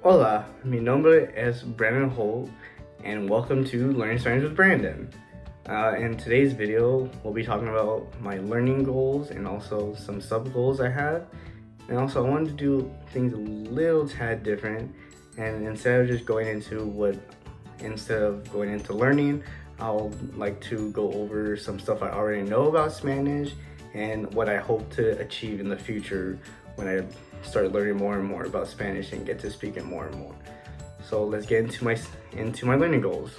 Hola, mi nombre es Brandon Holt, and welcome to Learning Spanish with Brandon. In today's video, we'll be talking about my learning goals and also some sub goals I have. And also, I wanted to do things a little tad different, and instead of going into learning, I'll like to go over some stuff I already know about Spanish and what I hope to achieve in the future when I start learning more and more about Spanish and get to speak it more and more. So let's get into my learning goals.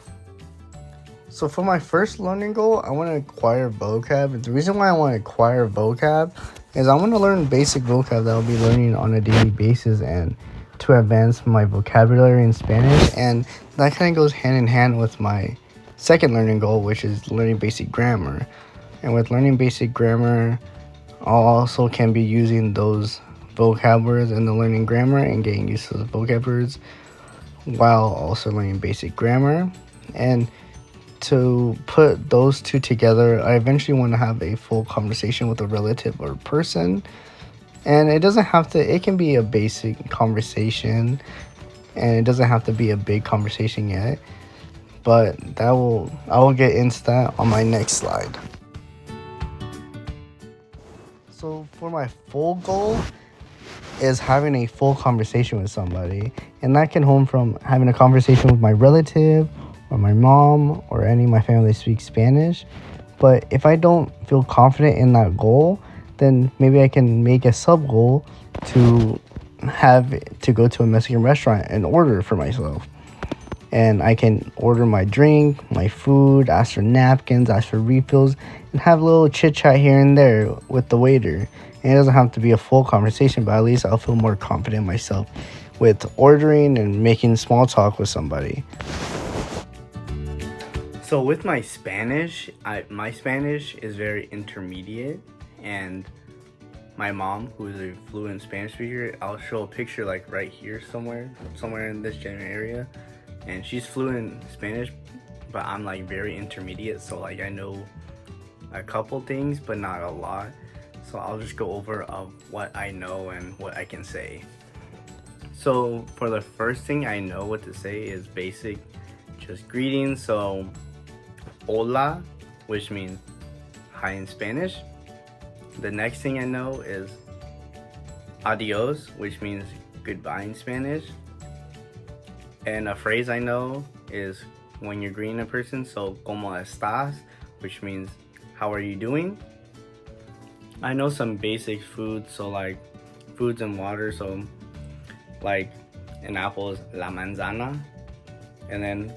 So for my first learning goal, I want to acquire vocab. And the reason why I want to acquire vocab is I want to learn basic vocab that I'll be learning on a daily basis and to advance my vocabulary in Spanish. And that kind of goes hand in hand with my second learning goal, which is learning basic grammar. And with learning basic grammar, I also can be using those vocab words in the learning grammar and getting used to the vocab words while also learning basic grammar. And to put those two together, I eventually want to have a full conversation with a relative or person. And it can be a basic conversation, and it doesn't have to be a big conversation yet. But I will get into that on my next slide. So for my full goal is having a full conversation with somebody, and that can come from having a conversation with my relative or my mom or any of my family that speaks Spanish. But if I don't feel confident in that goal, then maybe I can make a sub goal to go to a Mexican restaurant and order for myself. And I can order my drink, my food, ask for napkins, ask for refills, and have a little chit chat here and there with the waiter. And it doesn't have to be a full conversation, but at least I'll feel more confident myself with ordering and making small talk with somebody. So with my Spanish, my Spanish is very intermediate, and my mom, who is a fluent Spanish speaker, I'll show a picture like right here somewhere in this general area, and she's fluent in Spanish, but I'm like very intermediate, so like I know a couple things but not a lot. So I'll just go over what I know and what I can say. So for the first thing I know what to say is basic, just greetings. So hola, which means hi in Spanish. The next thing I know is adios, which means goodbye in Spanish. And a phrase I know is when you're greeting a person, so ¿cómo estás?, which means how are you doing? I know some basic foods, so like foods and water, so like an apple is la manzana, and then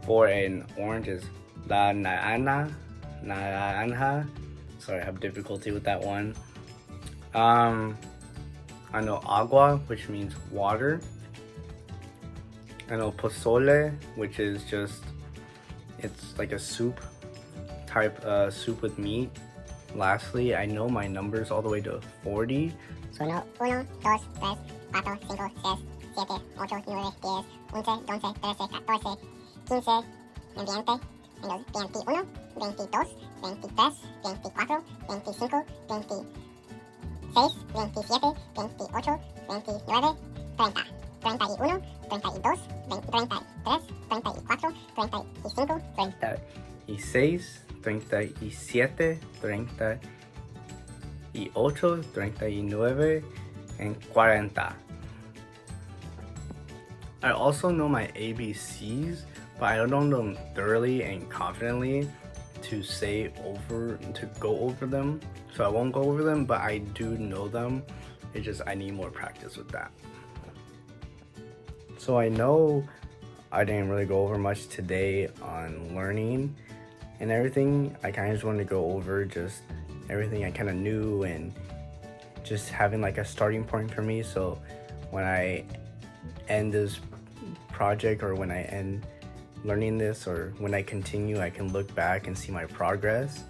for an orange is la naranja. Sorry, I have difficulty with that one. I know agua, which means water. I know pozole, which is it's like a soup type soup with meat. Lastly, I know my numbers all the way to 40. So no, 1, 2, 3, 4, 5, 6, 7, 8, 9, 10, 11, 12, 13, 14, 15, 20, 21, 22, 23, 24, 25, 26, 27, 28, 29, 30, 31, 32, 33, 34, 35, 36, 37, 38, 39, and 40. I also know my ABCs, but I don't know them thoroughly and confidently to go over them. So I won't go over them, but I do know them. I need more practice with that. So I know I didn't really go over much today on learning and everything. I kind of just wanted to go over just everything I kind of knew and just having like a starting point for me. So when I end this project, or when I end learning this, or when I continue, I can look back and see my progress.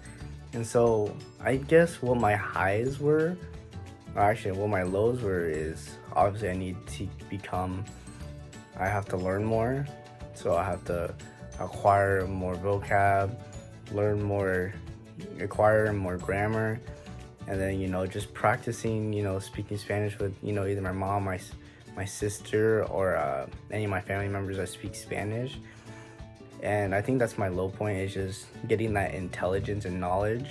And so I guess what my highs were, or actually what my lows were, is obviously I have to learn more. So I have to acquire more vocab, acquire more grammar, and then just practicing speaking Spanish with either my mom, my sister or any of my family members that speak Spanish. And I think that's my low point, is just getting that intelligence and knowledge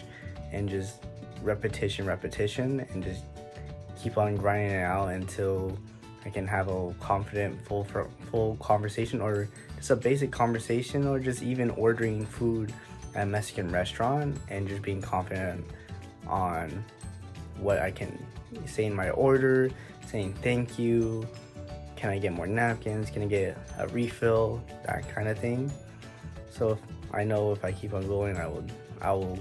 and just repetition, and just keep on grinding it out until I can have a confident, full conversation, or just a basic conversation, or just even ordering food at a Mexican restaurant and just being confident on what I can say in my order, saying thank you, can I get more napkins, can I get a refill, that kind of thing. So I know if I keep on going, I will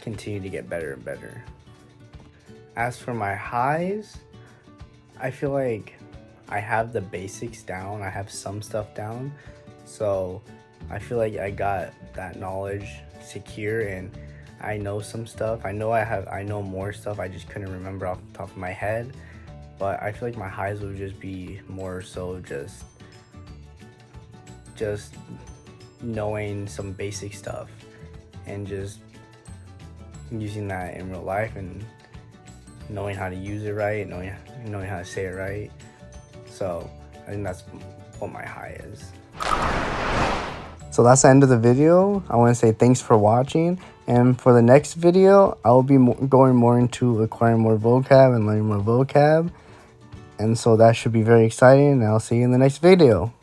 continue to get better and better. As for my highs, I feel like I have the basics down. I have some stuff down. So I feel like I got that knowledge secure, and I know some stuff. I know more stuff. I just couldn't remember off the top of my head. But I feel like my highs would just be more so just knowing some basic stuff and just using that in real life, and knowing how to use it right, knowing how to say it right. So I think that's what my high is. So that's the end of the video. I want to say thanks for watching, and for the next video I will be going more into acquiring more vocab and learning more vocab, and so that should be very exciting, and I'll see you in the next video.